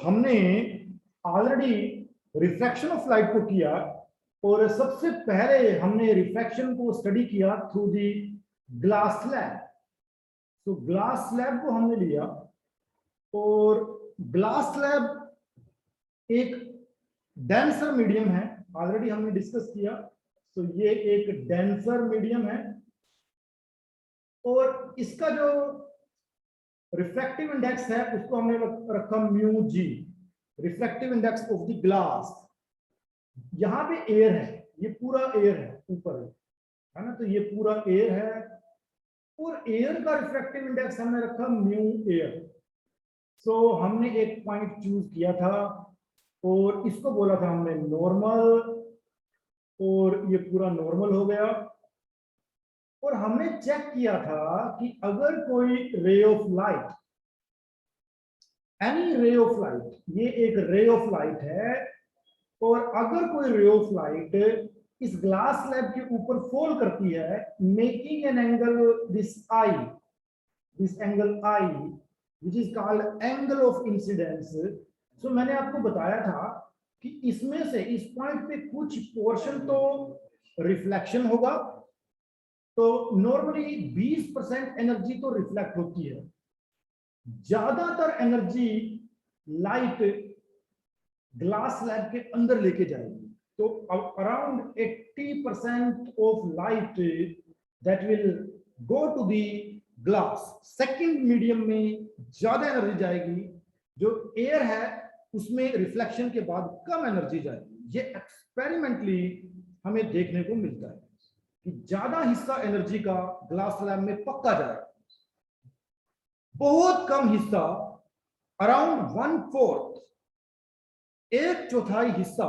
हमने already refraction of light को किया और सबसे पहले हमने रिफ्रैक्शन को स्टडी किया थ्रू दी ग्लास स्लैब। तो ग्लास स्लैब को हमने लिया और ग्लास स्लैब एक डेंसर मीडियम है, ऑलरेडी हमने डिस्कस किया। तो ये एक डेंसर मीडियम है और इसका जो रिफ्रैक्टिव इंडेक्स है उसको हमने रखा mu g, refractive index of the glass. यहाँ पे एयर है, ये पूरा एयर है ऊपर है ना, तो ये पूरा एयर है और एयर का रिफ्रैक्टिव इंडेक्स हमने रखा म्यू एयर। हमने एक पॉइंट चूज किया था और इसको बोला था हमने नॉर्मल, और ये पूरा नॉर्मल हो गया। और हमने चेक किया था कि अगर कोई ray of light, any ray of light, ये एक रे ऑफ लाइट है, और अगर कोई रे ऑफ लाइट इस ग्लास स्लैब के ऊपर फॉल करती है, making an angle this angle I which is called angle of incidence. मैंने आपको बताया था कि इसमें से इस पॉइंट पे कुछ पोर्शन तो रिफ्लेक्शन होगा, तो नॉर्मली 20% एनर्जी तो रिफ्लेक्ट होती है, ज्यादातर एनर्जी लाइट ग्लास स्लैब के अंदर लेके जाएगी। तो around 80% of light that will go to the glass. Second medium में ज्यादा एनर्जी जाएगी, जो एयर है उसमें रिफ्लेक्शन के बाद कम एनर्जी जाएगी। ये एक्सपेरिमेंटली हमें देखने को मिलता है कि ज्यादा हिस्सा एनर्जी का ग्लास स्लैब में पक्का जाएगा, बहुत कम हिस्सा अराउंड 1/4, 1/4 हिस्सा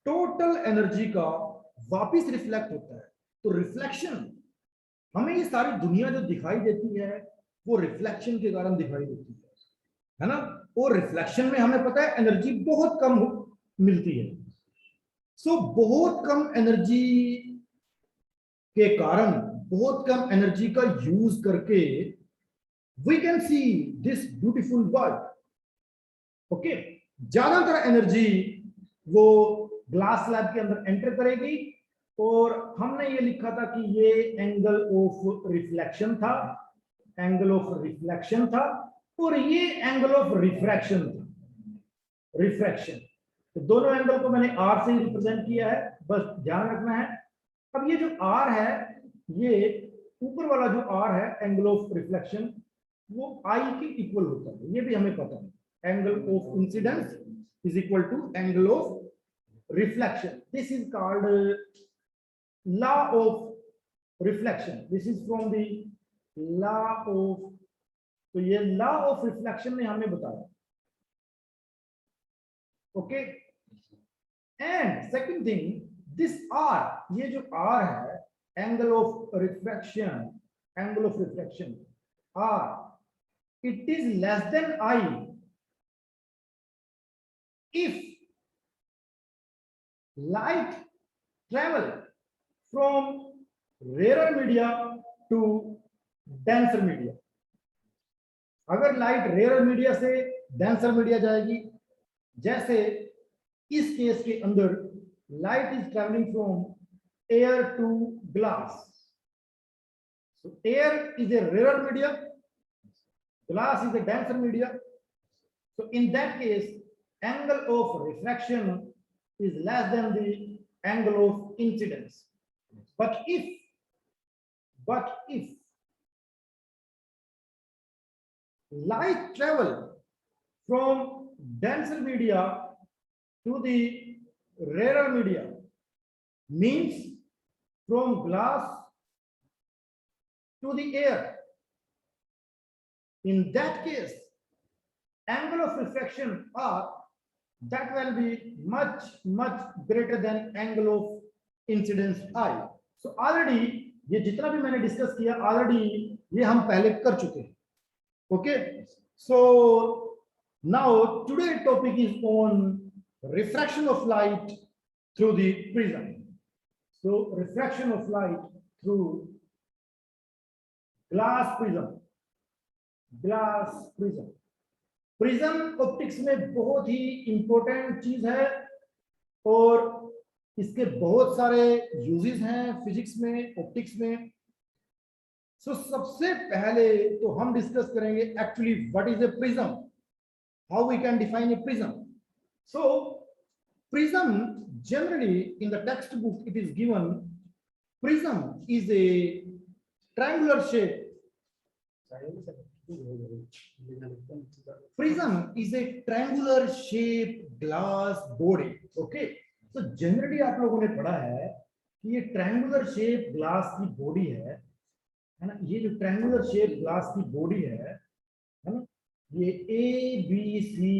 टोटल एनर्जी का वापस रिफ्लेक्ट होता है। तो रिफ्लेक्शन, हमें ये सारी दुनिया जो दिखाई देती है वो रिफ्लेक्शन के कारण दिखाई देती है ना। और रिफ्लेक्शन में हमें पता है एनर्जी बहुत कम मिलती है। बहुत कम एनर्जी के कारण, बहुत कम एनर्जी का यूज करके we can see this beautiful world. Okay, ज्यादातर एनर्जी वो ग्लास स्लैब के अंदर एंटर करेगी, और हमने ये लिखा था कि ये एंगल ऑफ रिफ्लेक्शन था, एंगल ऑफ रिफ्लेक्शन था, और ये एंगल ऑफ रिफ्रैक्शन था, रिफ्रैक्शन। तो दोनों एंगल को मैंने आर से ही रिप्रेजेंट किया है, बस ध्यान रखना है। अब ये जो आर है, ये ऊपर वाला जो आर है एंगल ऑफ रिफ्लेक्शन, वो आई के इक्वल होता है, ये भी हमें पता है। Angle of incidence is equal to angle of reflection. This is called law of reflection, this is from the law of. तो ये लॉ ऑफ रिफ्लेक्शन ने हमें बताया। Okay, and second thing, this are, ये जो आर है angle of refraction, angle of refraction r, it is less than I if light travel from rarer media to denser media। अगर light rare media से denser media जाएगी, जैसे इस case के अंदर light is travelling from air to glass, so air is a rare media, glass is a denser media. So in that case, angle of refraction is less than the angle of incidence. But if light travel from denser media to the rarer media, means from glass to the air, in that case angle of refraction R, that will be much greater than angle of incidence I. So already ये जितना भी मैंने discuss किया already ये हम पहले कर चुके हैं। Okay, so now today topic is on refraction of light through the prism. So refraction of light through glass prism, glass prism। Prism optics में बहुत ही इंपॉर्टेंट चीज है और इसके बहुत सारे यूजेस हैं फिजिक्स में, ऑप्टिक्स में। सो सबसे पहले तो हम डिस्कस करेंगे actually what is a prism, how we can define a prism. So prism generally in the textbook it is given prism is a triangular shape. Prism is a triangular shaped glass body. Okay, so generally आप लोगों ने पढ़ा है कि ये triangular shape glass की body है ना। ये जो triangular shape glass की body है ना, ये A B C,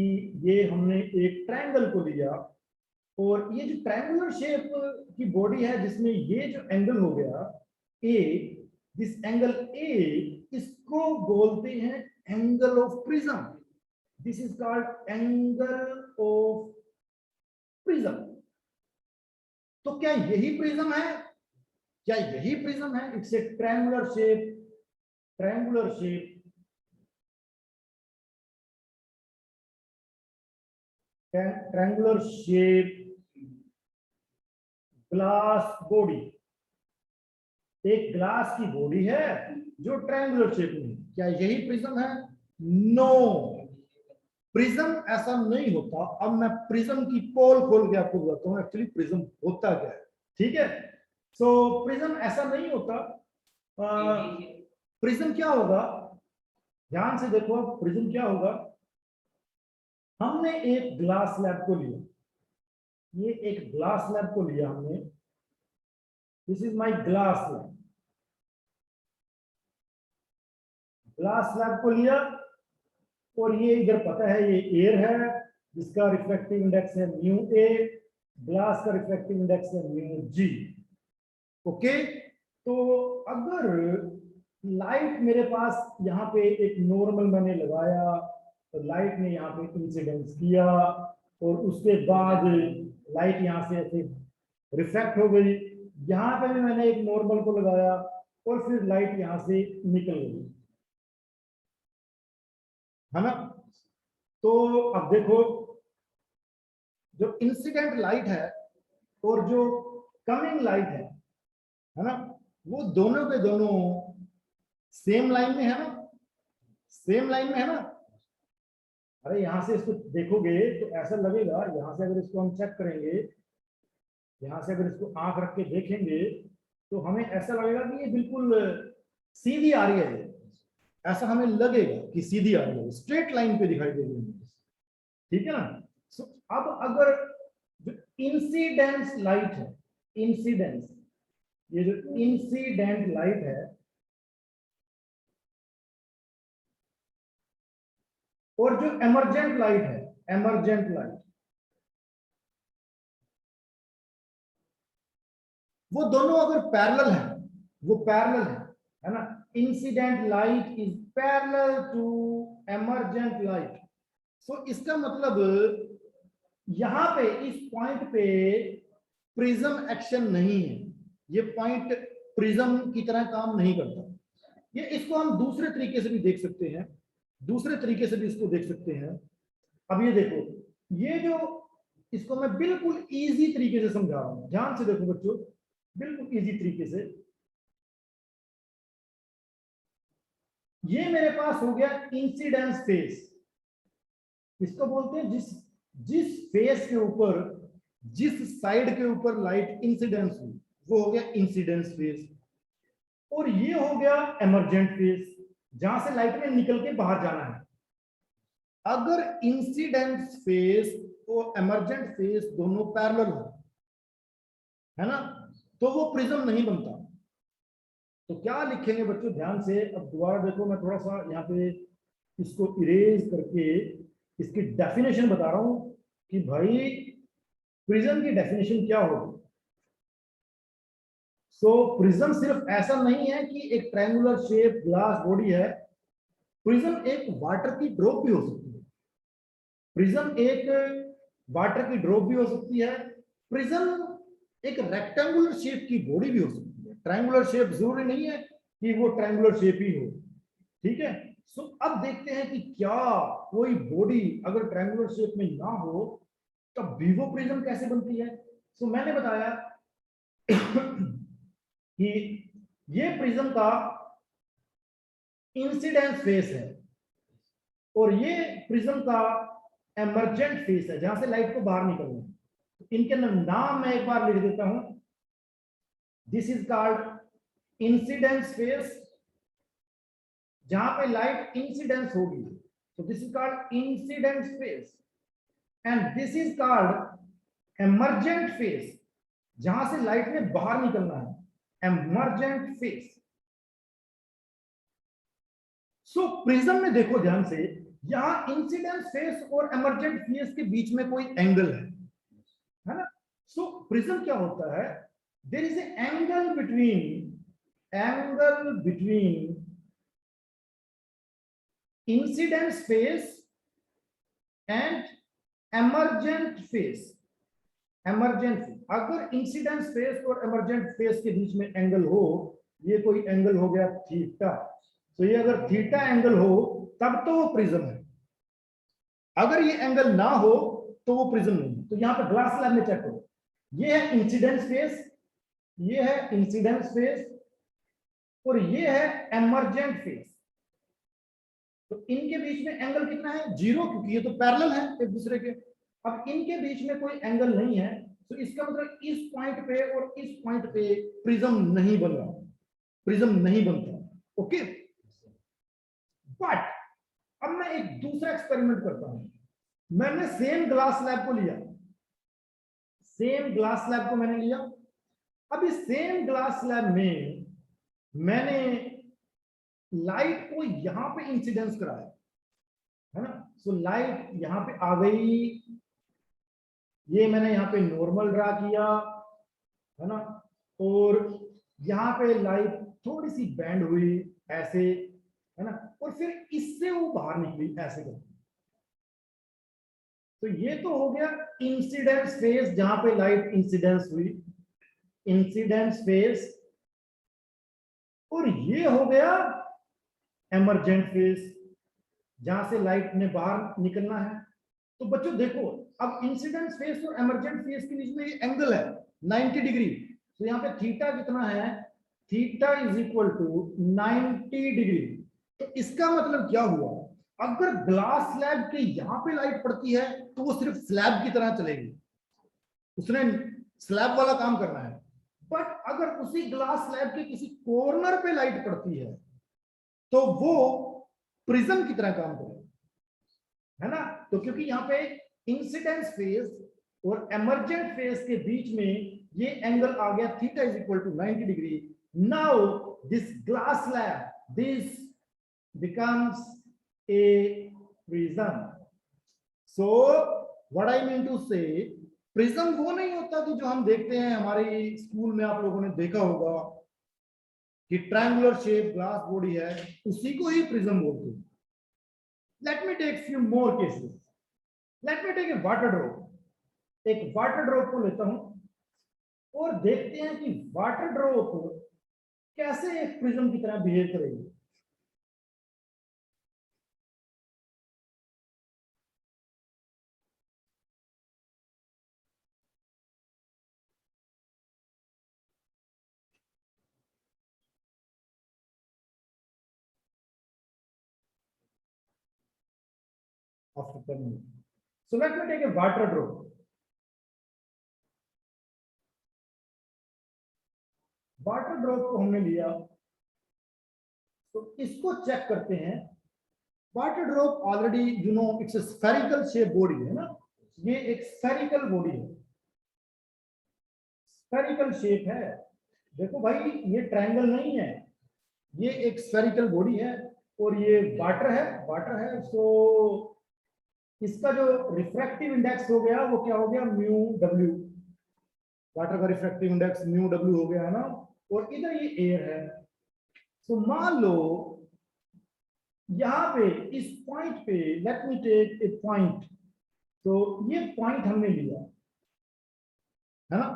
ये हमने एक triangle को लिया और ये जो ट्रायंगुलर शेप की बॉडी है जिसमें ये जो एंगल हो गया ए, दिस एंगल ए, इसको बोलते हैं angle of prism. This is called angle of prism. तो क्या यही प्रिज्म है? क्या यही प्रिज्म है? It's a triangular shape, triangular shape, triangular shape glass body. एक ग्लास की बॉडी है जो ट्रायंगुलर शेप में है। क्या यही प्रिज्म है? नो, प्रिज्म ऐसा नहीं होता। अब मैं प्रिज्म की पोल खोल के आपको बताता हूं एक्चुअली प्रिज्म होता क्या है। ठीक है, सो प्रिज्म ऐसा नहीं होता। प्रिज्म क्या होगा, ध्यान से देखो। प्रिज्म क्या होगा, हमने एक ग्लास स्लैब को लिया, ये एक ग्लास स्लैब को लिया हमने, this is my glass slab, glass slab को लिया और ये इधर पता है ये एयर है जिसका रिफ्रैक्टिव इंडेक्स है म्यू ए, ग्लास का रिफ्रैक्टिव इंडेक्स है म्यू जी। ओके, तो अगर लाइट मेरे पास यहाँ पे एक नॉर्मल मैंने लगाया तो लाइट ने यहाँ पे इंसिडेंस किया और उसके बाद लाइट यहाँ से ऐसे रिफ्लेक्ट हो गई, यहाँ पे भी मैंने एक नॉर्मल को लगाया और फिर लाइट यहाँ से निकल गई, है ना। तो अब देखो, जो इंसिडेंट लाइट है और जो कमिंग लाइट है ना, वो दोनों के दोनों सेम लाइन में है ना, सेम लाइन में है ना। अरे यहां से इसको देखोगे तो ऐसा लगेगा, यहां से अगर इसको हम चेक करेंगे, यहां से अगर इसको आंख रख के देखेंगे तो हमें ऐसा लगेगा कि ये बिल्कुल सीधी आ रही है, ऐसा हमें लगेगा कि सीधी आ रही है, स्ट्रेट लाइन पे दिखाई देगी हमें। ठीक है ना। सो अब अगर जो इंसिडेंस लाइट है, इंसिडेंस, ये जो इंसिडेंट लाइट है और जो एमरजेंट लाइट है, एमरजेंट लाइट, वो दोनों अगर पैरेलल है, वो पैरेलल है ना, incident light is parallel to emergent light. So इसका मतलब यहां पे इस पॉइंट पे प्रिज्म एक्शन नहीं है, ये पॉइंट प्रिज्म की तरह काम नहीं करता। ये इसको हम दूसरे तरीके से भी देख सकते हैं, दूसरे तरीके से भी इसको देख सकते हैं। अब ये देखो, ये जो, इसको मैं बिल्कुल इजी तरीके से समझा रहा हूं, ध्यान से देखो बच्चों, बिल्कुल इजी तरीके से। ये मेरे पास हो गया इंसिडेंस फेस, इसको बोलते हैं जिस जिस फेस के ऊपर, जिस साइड के ऊपर लाइट इंसिडेंस हुई वो हो गया इंसिडेंस फेस, और ये हो गया एमरजेंट फेस, जहां से लाइट ने निकल के बाहर जाना है। अगर इंसिडेंस फेस और एमरजेंट फेस दोनों पैरेलल हो, है ना, तो वो प्रिज्म नहीं बनता। तो क्या लिखेंगे बच्चों, ध्यान से अब दोबारा देखो, मैं थोड़ा सा यहाँ पे इसको इरेज करके इसकी डेफिनेशन बता रहा हूं कि भाई प्रिज्म की डेफिनेशन क्या होगी। सो प्रिज्म सिर्फ ऐसा नहीं है कि एक ट्रायंगुलर शेप ग्लास बॉडी है, प्रिज्म एक वाटर की ड्रॉप भी हो सकती है, प्रिज्म एक वाटर की ड्रॉप भी हो सकती है, प्रिज्म एक रेक्टेंगुलर शेप की बॉडी भी हो सकती है। ट्रायंगुलर शेप जरूरी नहीं है कि वो ट्रायंगुलर शेप ही हो, ठीक है। सो अब देखते हैं कि क्या कोई बॉडी अगर ट्रायंगुलर शेप में ना हो तो विवो प्रिज्म कैसे बनती है। सो मैंने बताया कि ये प्रिज्म का इंसिडेंस फेस है और ये प्रिज्म का एमर्जेंट फेस है जहां से लाइट को बाहर निकलना है। इनके नाम मैं एक बार लिख देता हूं। This is called incidence face, जहां पे लाइट इंसिडेंस होगी, तो this is called incidence face. And this is called emergent face, जहां से लाइट ने बाहर निकलना है, एमर्जेंट फेस। सो प्रिज्म में देखो ध्यान से, यहां इंसिडेंस फेस और एमर्जेंट फेस के बीच में कोई एंगल है ना। सो प्रिज्म क्या होता है, there is a angle between incidence face and emergent face. अगर इंसिडेंस फेस और एमर्जेंट फेस के बीच में एंगल हो, ये कोई एंगल हो गया थीटा, तो ये अगर थीटा एंगल हो तब तो वो प्रिज्म है, अगर ये एंगल ना हो तो वो प्रिज्म नहीं है। तो यहां पे ग्लास स्लैब में चेक करो, ये है इंसिडेंस फेस, ये है इंसिडेंस फेस और ये है एमर्जेंट फेस। तो इनके बीच में एंगल कितना है, 0, क्योंकि ये तो पैरेलल है एक दूसरे के। अब इनके बीच में कोई एंगल नहीं है, तो इसका मतलब इस पॉइंट पे और इस पॉइंट पे प्रिज्म नहीं बन रहा, प्रिज्म नहीं बनता। ओके, बट अब मैं एक दूसरा एक्सपेरिमेंट करता हूं। मैंने सेम ग्लास स्लैब को लिया, सेम ग्लास स्लैब को मैंने लिया। अब इस सेम ग्लास स्लैब में मैंने लाइट को यहां पे इंसिडेंस कराया, है ना। सो लाइट यहां पे आ गई, ये मैंने यहाँ पे नॉर्मल ड्रा किया, है ना, और यहाँ पे लाइट थोड़ी सी बैंड हुई ऐसे, है ना, और फिर इससे वो बाहर निकली ऐसे करके। तो ये तो हो गया इंसिडेंस फेस, जहां पे लाइट इंसिडेंस हुई, इंसिडेंस फेस। और ये हो गया एमर्जेंट फेस, जहां से लाइट ने बाहर निकलना है। तो बच्चों देखो, अब इंसिडेंस फेस और एमर्जेंट फेस के बीच में ये एंगल है 90 डिग्री। तो यहाँ पे थीटा कितना है, theta is equal to 90 degree. तो इसका मतलब क्या हुआ, अगर ग्लास स्लैब के यहां पे लाइट पड़ती है तो वो सिर्फ स्लैब की तरह चलेगी, उसने स्लैब वाला काम करना है। बट अगर उसी ग्लास स्लैब के किसी कॉर्नर पे लाइट पड़ती है तो वो प्रिज्म की तरह काम करेगा, है ना। तो क्योंकि यहाँ पे इंसिडेंस फेज और एमर्जेंट फेज के बीच में ये एंगल आ गया, theta is equal to 90 degree. Now this glass slab, this becomes a prism. So what I mean to say, prism वो नहीं होता कि जो हम देखते हैं हमारे स्कूल में, आप लोगों ने देखा होगा कि ट्रायंगुलर शेप ग्लास बॉडी है, उसी को ही प्रिज्म बोलते हैं। Let me take few more cases. Let me take a water drop. एक वाटर ड्रॉप को लेता हूं और देखते हैं कि वाटर ड्रॉप कैसे एक प्रिज्म की तरह बिहेव करेगी। After 10 minutes. So let me take a water drop. Water drop को हमने लिया, तो इसको चेक करते हैं। Water drop already you know it's a spherical shape body है ना, ये एक स्फेरिकल बॉडी है, स्फेरिकल शेप है। देखो भाई, ये ट्रायंगल नहीं है, ये एक स्फेरिकल बॉडी है और ये वाटर है, वाटर है। सो इसका जो रिफ्रैक्टिव इंडेक्स हो गया वो क्या हो गया, म्यू डब्ल्यू। वाटर का रिफ्रैक्टिव इंडेक्स म्यू डब्ल्यू हो गया है ना, और इधर ये एयर है। तो मान लो यहां पे इस पॉइंट पे, let me take a point, तो ये पॉइंट हमने लिया, है ना,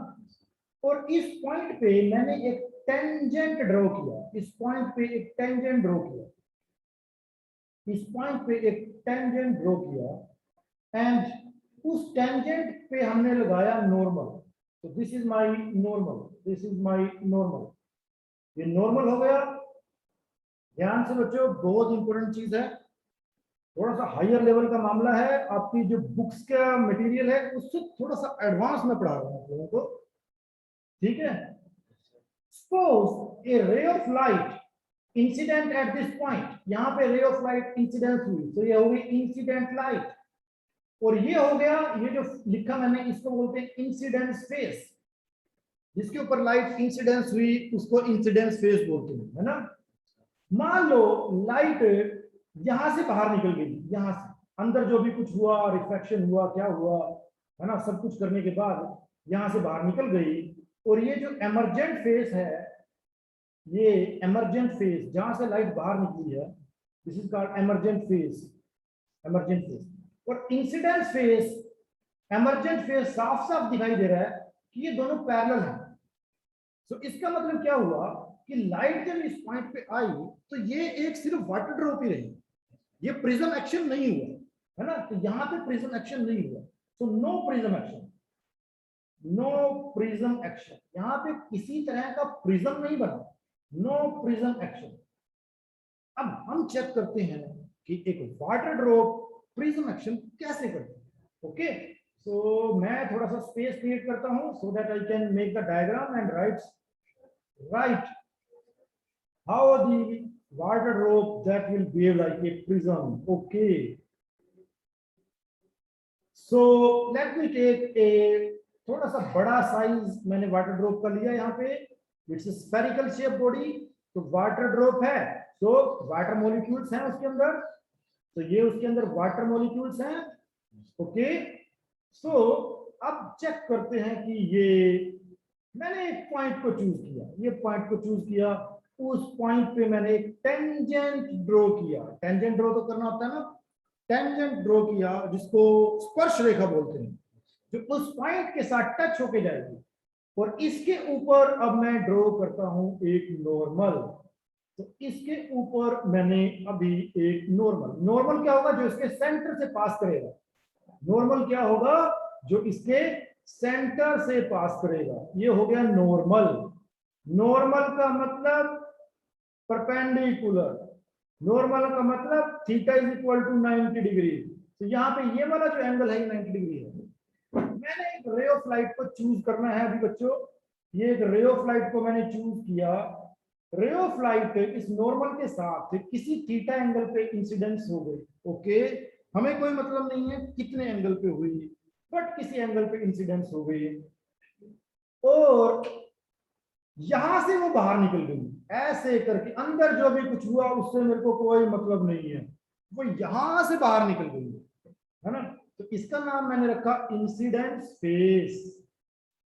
और इस पॉइंट पे मैंने एक टेंजेंट ड्रॉ किया, इस पॉइंट पे एक टेंजेंट ड्रॉ किया। इस पॉइंट पे एक टेंजेंट ड्रॉ किया एंड उस टेंजेंट पे हमने लगाया नॉर्मल। तो this is my normal, this is my normal, ये नॉर्मल हो गया। ध्यान से बच्चों, बहुत इंपॉर्टेंट चीज है, थोड़ा सा हायर लेवल का मामला है, आपकी जो बुक्स का मटेरियल है उससे थोड़ा सा एडवांस में पढ़ा रहा हूं आप लोगों को, ठीक है। Suppose A ray of light incident at this point, यहां पे रे ऑफ लाइट इंसिडेंस हुई, तो ये होगी इंसिडेंट लाइट। और ये हो गया, ये जो लिखा मैंने इसको बोलते हैं इंसिडेंस फेस, जिसके ऊपर लाइट इंसिडेंस हुई उसको इंसिडेंस फेस बोलते हैं, है ना। मान लो लाइट यहां से बाहर निकल गई, यहां से अंदर जो भी कुछ हुआ, रिफ्लेक्शन हुआ, क्या हुआ, है ना, सब कुछ करने के बाद यहां से बाहर निकल गई। और ये जो एमरजेंट फेस है, ये एमरजेंट फेस जहां से लाइट बाहर निकली है, this is called emergent face, emergent face. और इंसिडेंट फेस, एमरजेंट फेस साफ साफ दिखाई दे रहा है कि ये दोनों पैरेलल हैं। तो इसका मतलब क्या हुआ कि लाइट जब इस पॉइंट पे आई तो ये एक सिर्फ वाटर ड्रॉप ही रही, ये प्रिज्म एक्शन नहीं हुआ, है ना। तो यहां पे प्रिज्म एक्शन नहीं हुआ, so no prism action, no prism action, यहां पे किसी तरह का प्रिज्म नहीं बना, नो प्रिज्म एक्शन। अब हम चेक करते हैं कि एक वाटर ड्रॉप प्रिज्म एक्शन कैसे करते हैं। ओके, सो मैं थोड़ा सा स्पेस क्रिएट करता हूं so that I can make the diagram and right how the water drop that will behave like a prism. Okay, so let me take a थोड़ा सा बड़ा साइज मैंने वाटर ड्रॉप का लिया, यहाँ पे इट्स स्फेरिकल शेप बॉडी, तो water drop है, तो वाटर मॉलिक्यूल्स हैं उसके अंदर, तो ये उसके अंदर वाटर मॉलिक्यूल्स हैं। ओके, सो अब चेक करते हैं कि ये मैंने एक पॉइंट को चूज किया, ये पॉइंट को चूज किया, उस पॉइंट पे मैंने एक टेंजेंट ड्रॉ किया, टेंजेंट ड्रॉ तो करना होता है ना, टेंजेंट ड्रॉ किया जिसको स्पर्श रेखा बोलते हैं, जो उस पॉइंट के साथ टच होके जाएगी। और इसके ऊपर अब मैं ड्रॉ करता हूं एक नॉर्मल, तो इसके ऊपर मैंने अभी एक नॉर्मल, नॉर्मल क्या होगा, जो इसके सेंटर से पास करेगा, नॉर्मल क्या होगा, जो इसके सेंटर से पास करेगा, ये हो गया नॉर्मल। नॉर्मल का मतलब परपेंडिकुलर, नॉर्मल का मतलब theta is equal to 90 degree, तो यहाँ पे ये वाला जो एंगल है 90 डिग्री है। मैंने एक रे ऑफ लाइट को चूज करना है अभी बच्चों, ये एक रे ऑफ लाइट को मैंने चूज किया, रे ऑफ लाइट इस नॉर्मल के साथ किसी थीटा एंगल पे इंसिडेंस हो गई। ओके, हमें कोई मतलब नहीं है कितने एंगल पे हुई, बट किसी एंगल पे इंसिडेंस हो गई, और यहां से वो बाहर निकल गई ऐसे करके, अंदर जो भी कुछ हुआ उससे मेरे को कोई मतलब नहीं है, वो यहां से बाहर निकल गई, है ना। तो इसका नाम मैंने रखा इंसिडेंस फेस,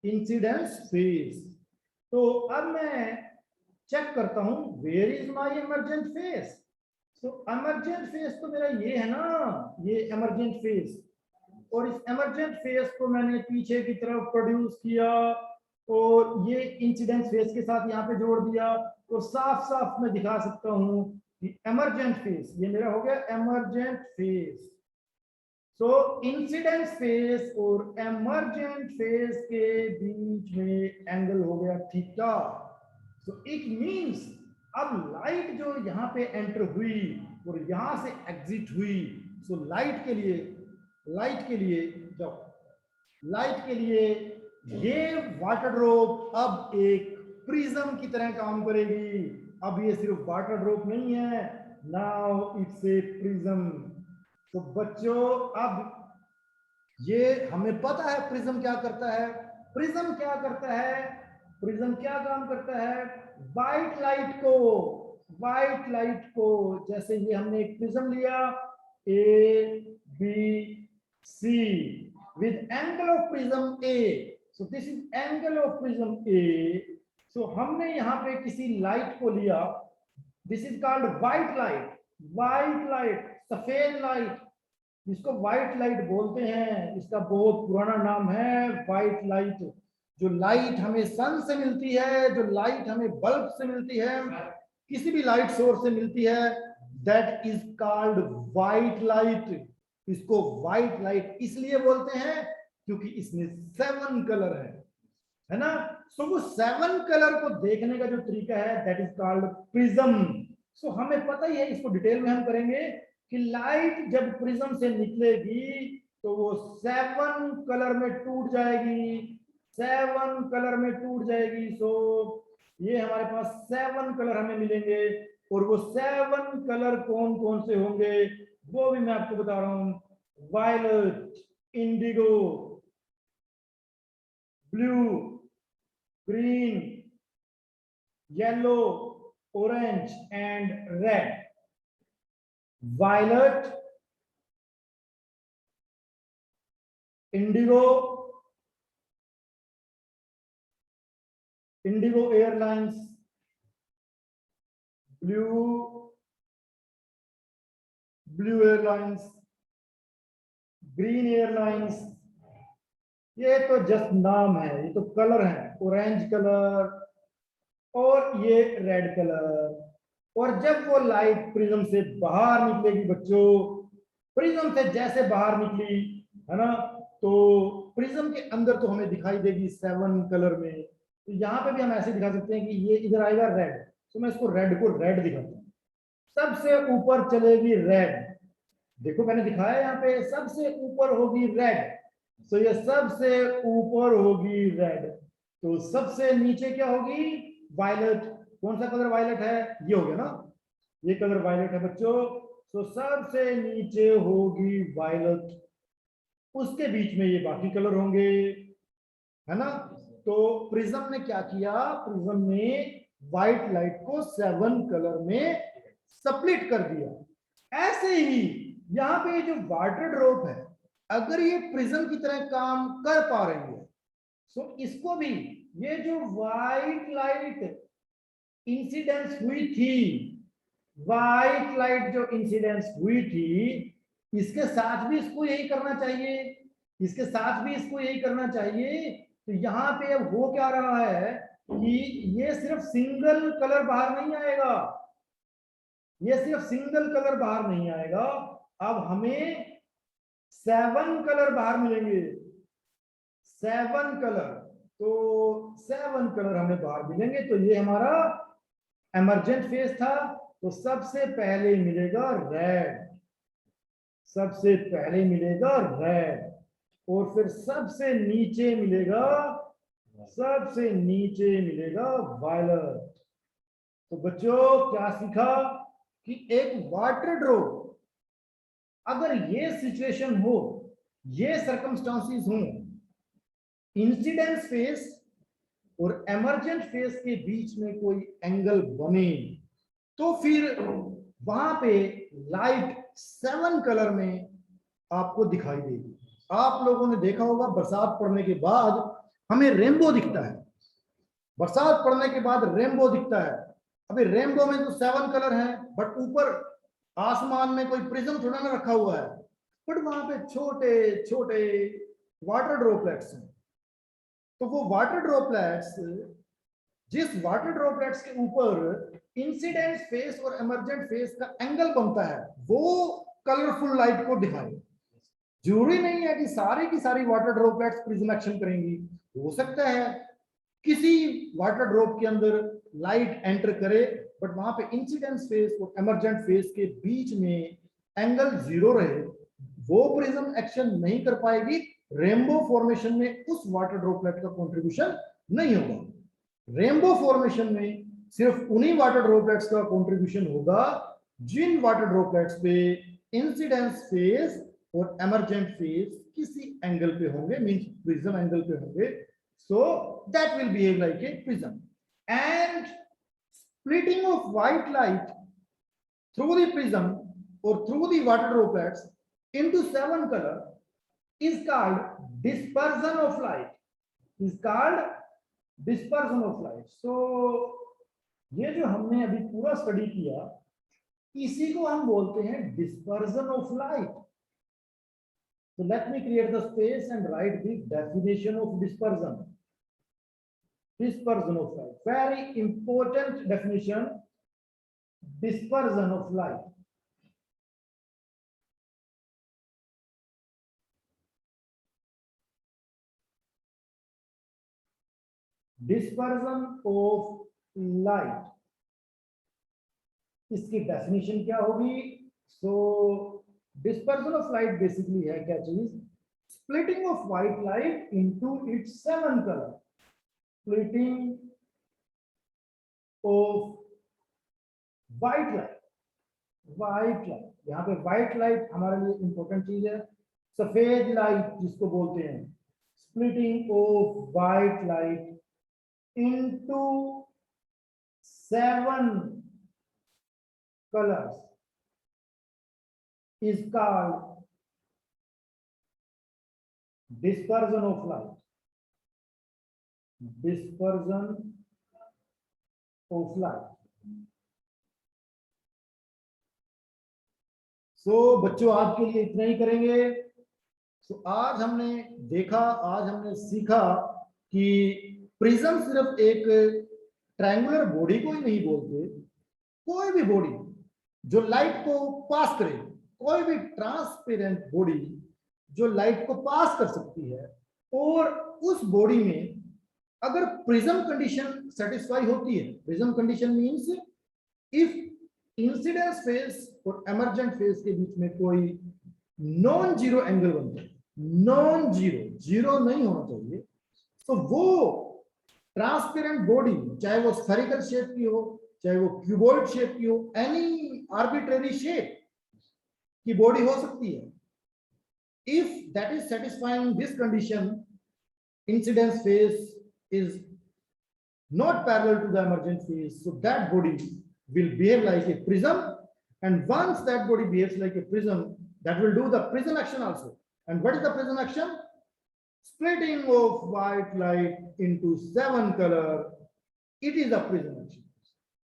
इंसिडेंस फेस। तो अब मैं चेक करता हूं where is my emergent face, तो एमरजेंट फेस तो मेरा ये है ना, ये एमरजेंट फेस, और इस एमरजेंट फेस को मैंने पीछे की तरफ प्रोड्यूस किया और ये इंसिडेंस फेस के साथ यहाँ पे जोड़ दिया, तो साफ साफ मैं दिखा सकता हूँ कि एमरजेंट फेस ये मेरा हो गया एमरजेंट फेस। सो इंसिडेंस फेस और एमरजेंट फेस के बीच में एंगल हो गया थीटा। सो इट मींस अब लाइट जो यहाँ पे एंटर हुई और यहाँ से एग्जिट हुई, सो लाइट के लिए जाओ, लाइट के लिए ये वाटर ड्रॉप अब एक प्रिज्म की तरह काम करेगी। अब ये सिर्फ वाटर ड्रॉप नहीं है, नाउ इट्स ए प्रिज्म। तो बच्चों अब ये हमें पता है प्रिज्म क्या करता है, प्रिज्म क्या करता है, प्रिज्म क्या काम करता है, व्हाइट लाइट को जैसे ये हमने एक प्रिज्म लिया A B C with angle of prism A, so this is angle of prism A, so हमने यहाँ पे किसी लाइट को लिया, this is called white light, सफेद लाइट, इसको व्हाइट लाइट बोलते हैं, इसका बहुत पुराना नाम है व्हाइट लाइट। जो लाइट हमें सन से मिलती है, जो लाइट हमें बल्ब से मिलती है, किसी भी लाइट सोर्स से मिलती है, that is called white light. इसको व्हाइट लाइट इसलिए बोलते हैं क्योंकि इसमें 7 कलर है ना। सो वो 7 कलर को देखने का जो तरीका है दैट इज कॉल्ड प्रिज्म। सो हमें पता ही है, इसको डिटेल में हम करेंगे कि लाइट जब प्रिज्म से निकलेगी तो वो 7 कलर में टूट जाएगी, 7 कलर में टूट जाएगी। सो ये हमारे पास 7 कलर हमें मिलेंगे, और वो 7 कलर कौन कौन से होंगे वो भी मैं आपको बता रहा हूं। Violet, indigo, blue, green, yellow, orange and red. Violet, indigo, IndiGo airlines, blue, blue airlines, green airlines. ये तो जस्ट नाम है, ये तो कलर है, ऑरेंज कलर और ये रेड कलर। और जब वो लाइट प्रिज्म से बाहर निकलेगी बच्चों, प्रिज्म से जैसे बाहर निकली है ना, तो प्रिज्म के अंदर तो हमें दिखाई देगी 7 कलर में। तो यहाँ पे भी हम ऐसे दिखा सकते हैं कि ये इधर आएगा रेड, तो मैं इसको रेड को रेड दिखाता हूँ। सबसे ऊपर चलेगी रेड, देखो मैंने दिखाया यहाँ पे सबसे ऊपर होगी रेड। तो ये सबसे ऊपर होगी रेड, तो सबसे नीचे क्या होगी वायलेट। कौन सा कलर वायलेट है, ये हो गया ना, ये कलर वायलेट है बच्चों। तो सबसे नीचे होगी वायलेट, उसके बीच में ये बाकी कलर होंगे, है ना। तो प्रिज्म ने क्या किया, प्रिज्म ने व्हाइट लाइट को 7 कलर में स्प्लिट कर दिया। ऐसे ही यहाँ पे जो वाटर ड्रॉप है, अगर ये प्रिज्म की तरह काम कर पा रही है, तो इसको भी ये जो व्हाइट लाइट इंसिडेंस हुई थी, व्हाइट लाइट जो इंसिडेंस हुई थी, इसके साथ भी इसको यही करना चाहिए, इसके साथ भी इसको यही करना चाहिए। तो यहाँ पे अब हो क्या रहा है कि ये सिर्फ सिंगल कलर बाहर नहीं आएगा, ये सिर्फ सिंगल कलर बाहर नहीं आएगा, अब हमें 7 कलर बाहर मिलेंगे, 7 कलर। तो 7 कलर हमें बाहर मिलेंगे। तो ये हमारा एमरजेंट फेज था। तो सबसे पहले मिलेगा रेड, सबसे पहले मिलेगा रेड, और फिर सबसे नीचे मिलेगा, सबसे नीचे मिलेगा वायलेट। तो बच्चों क्या सीखा कि एक वाटर ड्रॉप, अगर ये सिचुएशन हो, ये सर्कमस्टांसिस हो, इंसिडेंस फेज और एमरजेंट फेज के बीच में कोई एंगल बने, तो फिर वहां पे लाइट 7 कलर में आपको दिखाई देगी। आप लोगों ने देखा होगा बरसात पड़ने के बाद हमें रेनबो दिखता है, बरसात पड़ने के बाद रेनबो दिखता है। अभी रेनबो में तो 7 कलर हैं, बट ऊपर आसमान में कोई प्रिज्म थोड़ा ना रखा हुआ है, बट वहां पे छोटे छोटे वाटर ड्रॉपलेट्स हैं। तो वो वाटर ड्रॉपलेट्स, जिस वाटर ड्रॉपलेट्स के ऊपर इंसिडेंट फेस और इमर्जेंट फेस का एंगल बनता है, वो कलरफुल लाइट को दिखाए। जरूरी नहीं है कि सारी की सारी वाटर ड्रॉपलेट्स प्रिज्म एक्शन करेंगी, हो सकता है किसी वाटर ड्रॉप के अंदर लाइट एंटर करे, बट वहां पे इंसिडेंट फेस और इमर्जेंट फेस के बीच में एंगल 0 रहे, वो प्रिज्म एक्शन नहीं कर पाएगी। रेनबो फॉर्मेशन में उस वाटर ड्रॉपलेट का कंट्रीब्यूशन नहीं होगा। रेनबो फॉर्मेशन में सिर्फ उन्हीं वाटर ड्रॉपलेट्स का कंट्रीब्यूशन होगा जिन वाटर ड्रॉपलेट्स पे इंसिडेंस फेस और इमर्जेंट फेस किसी एंगल पे होंगे, मींस प्रिज्म एंगल पे होंगे। So that will behave like a prism. And splitting of white light through the prism or through the water droplets into 7 color is called dispersion of light. Is called dispersion of light. So ये जो हमने अभी पूरा study किया, इसी को हम बोलते हैं dispersion of light. So let me create the space and write the definition of dispersion. Dispersion of light, very important definition. Dispersion of light. Dispersion of light, इसकी डेफिनेशन क्या होगी? सो डिस्पर्जन ऑफ लाइट बेसिकली है क्या चीज? Splitting of white light into its 7 colour, splitting of white light. White light, यहाँ पे white light हमारे लिए इंपॉर्टेंट चीज है। सफेद लाइट जिसको बोलते हैं, splitting of white light into 7 colors is called dispersion of light. Dispersion of light. So बच्चों आज के लिए इतना ही करेंगे। तो आज हमने देखा, आज हमने सीखा कि प्रिज्म सिर्फ एक ट्रायंगुलर बॉडी को ही नहीं बोलते, कोई भी बॉडी जो लाइट को पास करे, कोई भी ट्रांसपेरेंट बॉडी जो लाइट को पास कर सकती है, और उस बॉडी में अगर प्रिज्म कंडीशन सेटिस्फाई होती है, prism condition means if incidence face और एमर्जेंट फेज के बीच में कोई नॉन जीरो एंगल बनता है, नॉन जीरो, जीरो नहीं होना चाहिए, तो वो ट्रांसपेरेंट बॉडी, चाहे वो स्फेरिकल शेप की हो, चाहे वो क्यूबॉइड शेप की हो, एनी आर्बिट्रेरी शेप की बॉडी हो सकती है, if that is satisfying this condition, incidence phase is not parallel to the emergent phase, so that body will behave like a prism, and once that body behaves like a prism, that will do the prism action also. And what is the prism action? Splitting of white light into 7 color, it is a prism action.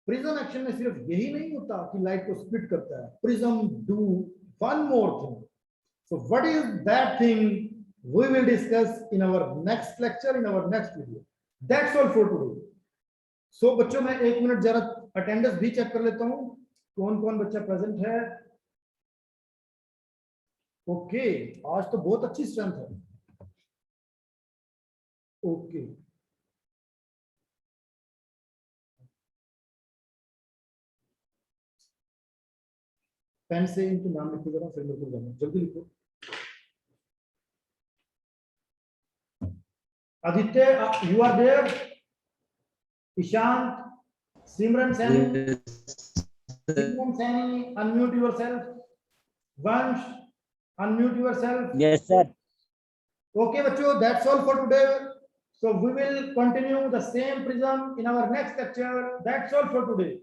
Prism action में सिर्फ यही नहीं होता कि light को split करता है, prism do one more thing. So what is that thing? We will discuss in our next lecture, in our next video. That's all for today. So बच्चों मैं 1 मिनट जरा अटेंडेंस भी चेक कर लेता हूं, कौन कौन बच्चा प्रेजेंट है। ओके, आज तो बहुत अच्छी स्ट्रेंथ है। ओके, पेन से इनके नाम लिखो जरा, फिर मेरे को जाना, जल्दी लिखो। Aditya, you are there? Ishant, Simran Saini, Simran Saini, unmute yourself. Vansh, unmute yourself. Yes, sir. Okay, बच्चों, that's all for today. So we will continue the same prism in our next lecture. That's all for today.